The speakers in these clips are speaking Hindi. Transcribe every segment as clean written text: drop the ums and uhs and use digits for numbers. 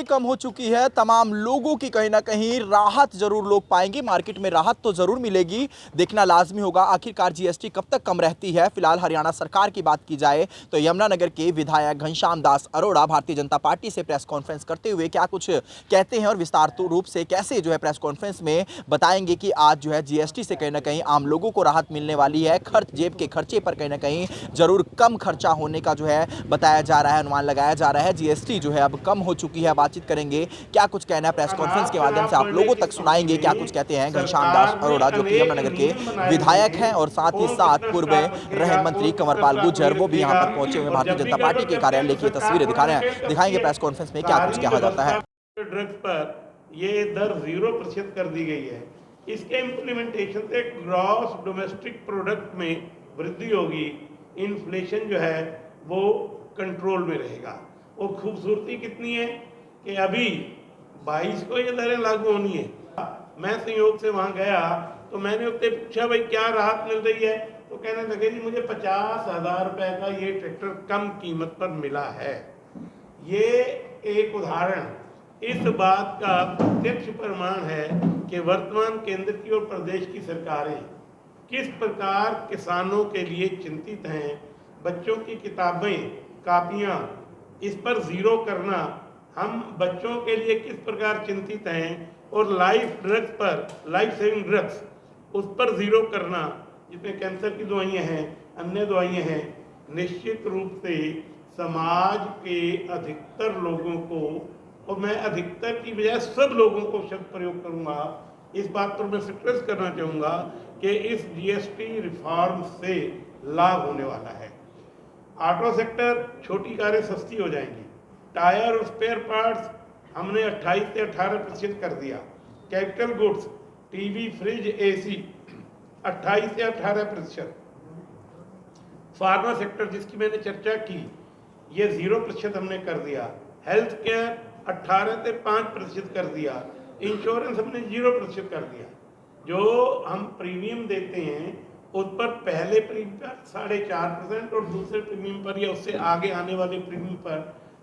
कम हो चुकी है। तमाम लोगों की कहीं ना कहीं राहत जरूर लोग पाएंगे, मार्केट में राहत तो जरूर मिलेगी। देखना लाजमी होगा आखिरकार जीएसटी कब तक कम रहती है। फिलहाल हरियाणा सरकार की बात की जाए तो यमुनानगर के विधायक घनश्याम दास अरोड़ा भारतीय जनता पार्टी से प्रेस कॉन्फ्रेंस करते हुए क्या कुछ कहते हैं और विस्तार रूप से कैसे जो है प्रेस कॉन्फ्रेंस में बताएंगे कि आज जो है जीएसटी से कहीं ना कहीं आम लोगों को राहत मिलने वाली है। खर्च जेब के खर्चे पर कहीं ना कहीं जरूर कम खर्चा होने का जो है बताया जा रहा है, अनुमान लगाया जा रहा है। जीएसटी जो है अब कम हो चुकी है। बातचीत करेंगे क्या कुछ कहना है, प्रेस कॉन्फ्रेंस के माध्यम से आप लोगों तक सुनाएंगे क्या कुछ कहते हैं घनश्याम दास सरकार ने अरोड़ा, जो कि अनेक यमुनानगर के नियम बनाए हुए विधायक हैं। हैं और साथ ही कौन साथ कितना पूर्व में स्टाफ रखेगा, रहे कौन मंत्री कितना कंवरपाल स्टाफ नहीं गुर्जर, वो भी यहां रखेगा। पर पहुंचे हुए और भारतीय जब भी जनता गड़बड़ पार्टी के करते हैं कार्यालय तो की सरकार तस्वीरें थोड़ा दिखा रहे नकेल हैं। कसती दिखाएंगे है। प्रेस कॉन्फ्रेंस में क्या कुछ सारी कहा जाता व्यवस्था है। ड्रग्स पर ये दर 0% कर दी गई है। इसके इम्प्लीमेंटेशन से ग्रॉस डोमेस्टिक प्रोडक्ट में वृद्धि होगी। इन्फ्लेशन जो है वो कंट्रोल में रहेगा। और खूबसूरती कितनी है कि अभी 22 को ये दरें लागू होनी है। मैं संयोग से वहां गया तो मैंने उससे पूछा भाई क्या राहत मिल रही है, तो कहने लगे जी मुझे 50,000 रुपए का ये ट्रैक्टर कम कीमत पर मिला है। ये एक उदाहरण इस बात का प्रत्यक्ष प्रमाण है कि वर्तमान केंद्र की और प्रदेश की सरकारें किस प्रकार किसानों के लिए चिंतित हैं। बच्चों की किताबें, कापियां, इस पर जीरो करना, हम बच्चों के लिए किस प्रकार चिंतित हैं। और लाइफ ड्रग्स पर, लाइफ सेविंग ड्रग्स, उस पर जीरो करना, जिसमें कैंसर की दवाइयाँ हैं, अन्य दवाइयाँ हैं। निश्चित रूप से समाज के अधिकतर लोगों को, और मैं अधिकतर की बजाय सब लोगों को शब्द प्रयोग करूंगा, इस बात पर मैं स्ट्रेस करना चाहूँगा कि इस जीएसटी रिफॉर्म से लाभ होने वाला है। ऑटो सेक्टर, छोटी कारें सस्ती हो जाएंगी। टायर और स्पेयर पार्ट्स हमने 28 से 18% कर दिया। Capital goods, TV, fridge, AC 28 से 18%। फार्मा सेक्टर जिसकी मैंने चर्चा की, ये 0% हमने कर दिया। हेल्थ केयर 18 से 5% कर दिया। इंश्योरेंस हमने 0% कर दिया। जो हम प्रीमियम देते हैं उस पर पहले प्रीमियम पर 4.5% और दूसरे प्रीमियम पर या उससे आगे आने वाले प्रीमियम पर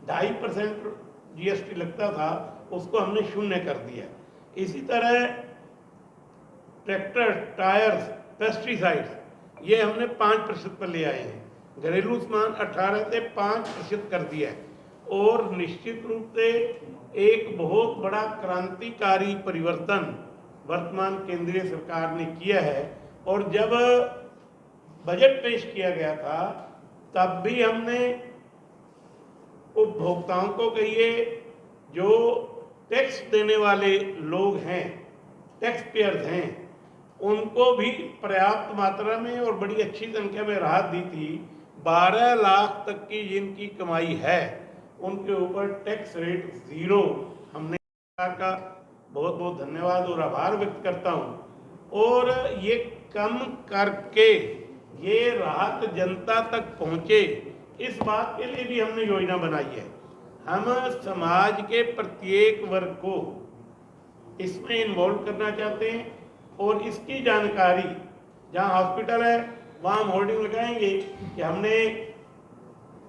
2.5% जीएसटी लगता था, उसको हमने शून्य कर दिया। इसी तरह ट्रैक्टर, टायर्स, पेस्टिसाइड्स, ये हमने 5% पर ले आए हैं। घरेलू सामान 18 से 5% कर दिया है। और निश्चित रूप से एक बहुत बड़ा क्रांतिकारी परिवर्तन वर्तमान केंद्रीय सरकार ने किया है। और जब बजट पेश किया गया था तब भी हमने उपभोक्ताओं को कहिए, जो टैक्स देने वाले लोग हैं, टैक्स पेयर्स हैं, उनको भी पर्याप्त मात्रा में और बड़ी अच्छी संख्या में राहत दी थी। 12 लाख तक की जिनकी कमाई है उनके ऊपर टैक्स रेट 0। हमने सरकार का बहुत बहुत धन्यवाद और आभार व्यक्त करता हूँ। और ये कम करके ये राहत जनता तक पहुँचे, इस बात के लिए भी हमने योजना बनाई है। हम समाज के प्रत्येक वर्ग को इसमें इन्वॉल्व करना चाहते हैं। और इसकी जानकारी, जहाँ हॉस्पिटल है वहाँ हम होर्डिंग लगाएंगे कि हमने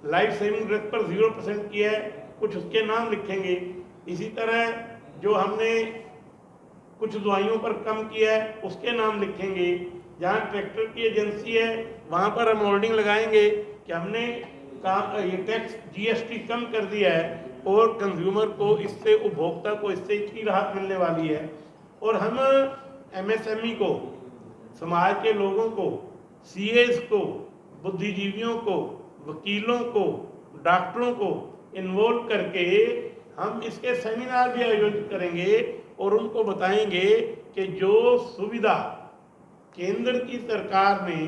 लाइफ सेविंग ड्रग पर 0% किया है, कुछ उसके नाम लिखेंगे। इसी तरह जो हमने कुछ दवाइयों पर कम किया है उसके नाम लिखेंगे। जहाँ ट्रैक्टर की एजेंसी है वहाँ पर हम होर्डिंग लगाएंगे कि हमने ये टैक्स जीएसटी कम कर दिया है और कंज्यूमर को इससे, उपभोक्ता को इससे इतनी राहत मिलने वाली है। और हम एमएसएमई को, समाज के लोगों को, सीएस को, बुद्धिजीवियों को, वकीलों को, डॉक्टरों को इन्वॉल्व करके हम इसके सेमिनार भी आयोजित करेंगे और उनको बताएंगे कि जो सुविधा केंद्र की सरकार ने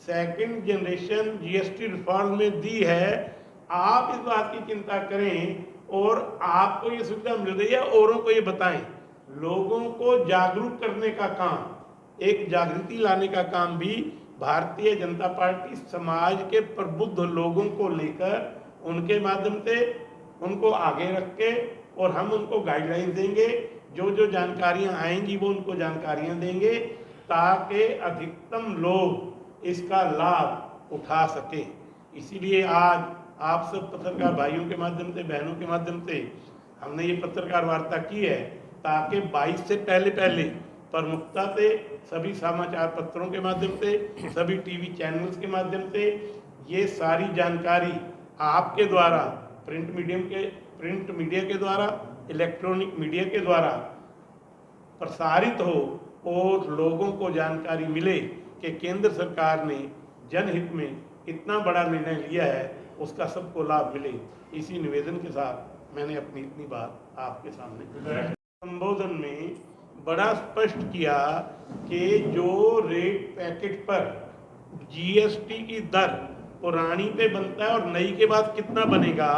सेकंड जनरेशन जीएसटी रिफॉर्म में दी है, आप इस बात की चिंता करें और आपको ये सुविधा मिल रही है, औरों को ये बताएं। लोगों को जागरूक करने का काम, एक जागृति लाने का काम भी भारतीय जनता पार्टी समाज के प्रबुद्ध लोगों को लेकर, उनके माध्यम से उनको आगे रख के, और हम उनको गाइडलाइन देंगे। जो जो जानकारियां आएंगी वो उनको जानकारियां देंगे ताकि अधिकतम लोग इसका लाभ उठा सकें। इसीलिए आज आप सब पत्रकार भाइयों के माध्यम से, बहनों के माध्यम से हमने ये पत्रकार वार्ता की है ताकि 22 से पहले प्रमुखता से सभी समाचार पत्रों के माध्यम से, सभी टीवी चैनल्स के माध्यम से ये सारी जानकारी आपके द्वारा, प्रिंट मीडिया के द्वारा, इलेक्ट्रॉनिक मीडिया के द्वारा प्रसारित हो और लोगों को जानकारी मिले कि केंद्र सरकार ने जनहित में इतना बड़ा निर्णय लिया है, उसका सबको लाभ मिले। इसी निवेदन के साथ मैंने अपनी इतनी बात आपके सामने संबोधन में बड़ा स्पष्ट किया कि जो रेट पैकेट पर जीएसटी की दर पुरानी पे बनता है और नई के बाद कितना बनेगा,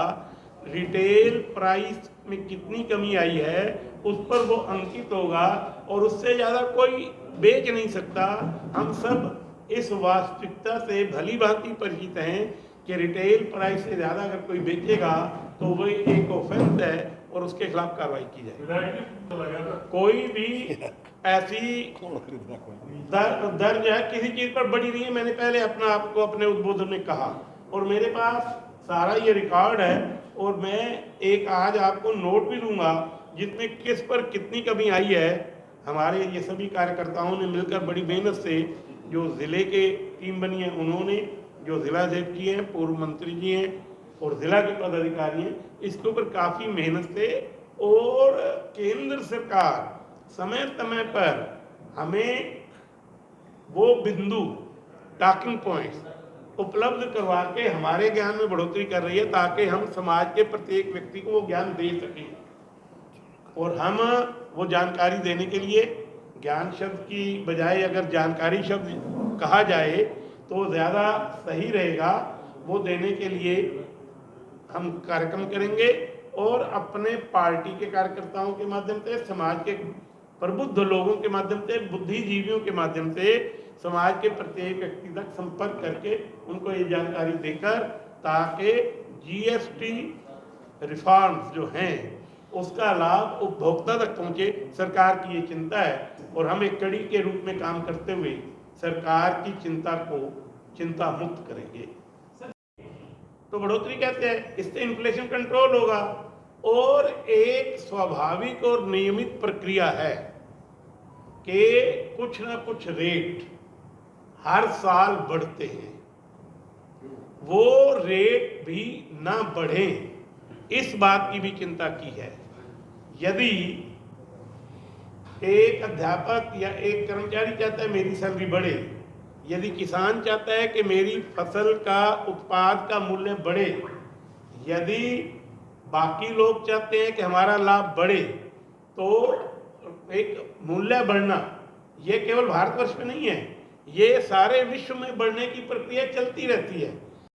रिटेल प्राइस में कितनी कमी आई है, उस पर वो अंकित होगा और उससे ज़्यादा कोई बेच नहीं सकता। हम सब इस वास्तविकता से भली भांति परिचित हैं कि रिटेल प्राइस से ज़्यादा अगर कोई बेचेगा तो वो एक ऑफेंस है और उसके खिलाफ कार्रवाई की जाए। कोई भी ऐसी दर जो है किसी चीज़ पर बड़ी नहीं है। मैंने पहले आपको अपने उद्बोधन में कहा और मेरे पास सारा ये रिकॉर्ड है और मैं एक आज आपको नोट भी दूंगा जिसमें किस पर कितनी कमी आई है। हमारे ये सभी कार्यकर्ताओं ने मिलकर बड़ी मेहनत से, जो ज़िले के टीम बनी है उन्होंने, जो जिलाध्यक्ष जी हैं, पूर्व मंत्री जी हैं और ज़िला के पदाधिकारी हैं, इसके ऊपर काफ़ी मेहनत से और केंद्र सरकार समय समय पर हमें वो बिंदु, टॉकिंग पॉइंट्स उपलब्ध करवा के हमारे ज्ञान में बढ़ोतरी कर रही है ताकि हम समाज के प्रत्येक व्यक्ति को वो ज्ञान दे सकें। और हम वो जानकारी देने के लिए, ज्ञान शब्द की बजाय अगर जानकारी शब्द कहा जाए तो ज़्यादा सही रहेगा, वो देने के लिए हम कार्यक्रम करेंगे और अपने पार्टी के कार्यकर्ताओं के माध्यम से, समाज के प्रबुद्ध लोगों के माध्यम से, बुद्धिजीवियों के माध्यम से समाज के प्रत्येक व्यक्ति तक संपर्क करके उनको ये जानकारी देकर, ताकि जीएसटी रिफॉर्म्स जो हैं उसका लाभ उपभोक्ता तक पहुंचे। सरकार की ये चिंता है और हम एक कड़ी के रूप में काम करते हुए सरकार की चिंता को चिंता मुक्त करेंगे। तो बढ़ोतरी कहते हैं, इससे इन्फ्लेशन कंट्रोल होगा और एक स्वाभाविक और नियमित प्रक्रिया है कि कुछ ना कुछ रेट हर साल बढ़ते हैं, वो रेट भी ना बढ़े, इस बात की भी चिंता की है। यदि एक अध्यापक या एक कर्मचारी चाहता है मेरी सैलरी बढ़े, यदि किसान चाहता है कि मेरी फसल का उत्पाद का मूल्य बढ़े, यदि बाकी लोग चाहते हैं कि हमारा लाभ बढ़े, तो एक मूल्य बढ़ना ये केवल भारतवर्ष में नहीं है, ये सारे विश्व में बढ़ने की प्रक्रिया चलती रहती है।